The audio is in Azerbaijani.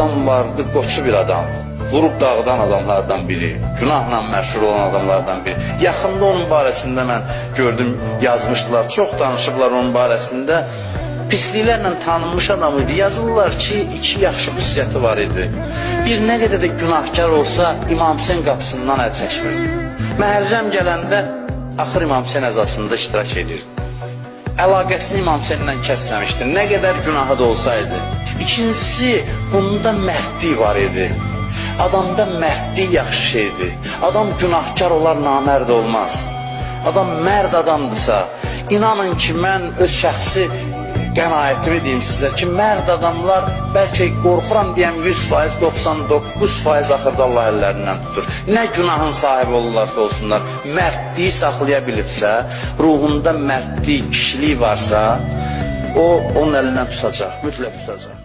Adam vardı, qoçu bir adam. Vurub dağıdan adamlardan biri. Günahla məşhur olan adamlardan biri. Yaxında onun barəsində mən gördüm, yazmışdılar. Çox danışıblar onun barəsində. Pisliklərlə tanınmış adam idi. Yazırlar ki, iki yaxşı xüsusiyyəti var idi. Bir, nə qədər də günahkar olsa İmam Hüseyin qapısından əl çəkmirdi. Məhərrəm gələndə axır İmam Hüseyin əzasında iştirak edirdi. Əlaqəsini İmam Hüseyinlə kəsməmişdi, nə qədər günahı da olsaydı. İkincisi, bunda mərdlik var idi. Adamda mərdlik yaxşı şeydir. Adam günahkar olar, namərd olmaz. Adam mərd adamdırsa, inanın ki, mən öz şəxsi qənaətimi deyim sizə ki, mərd adamlar bəlkə qorxuram deyəm 100%, 99% axırda Allah əllərindən tutur. Nə günahın sahibi olurlarsa olsunlar, mərdliyi saxlaya bilibsə, ruhunda mərdlik, kişilik varsa, o onun əlindən tutacaq, mütləq tutacaq.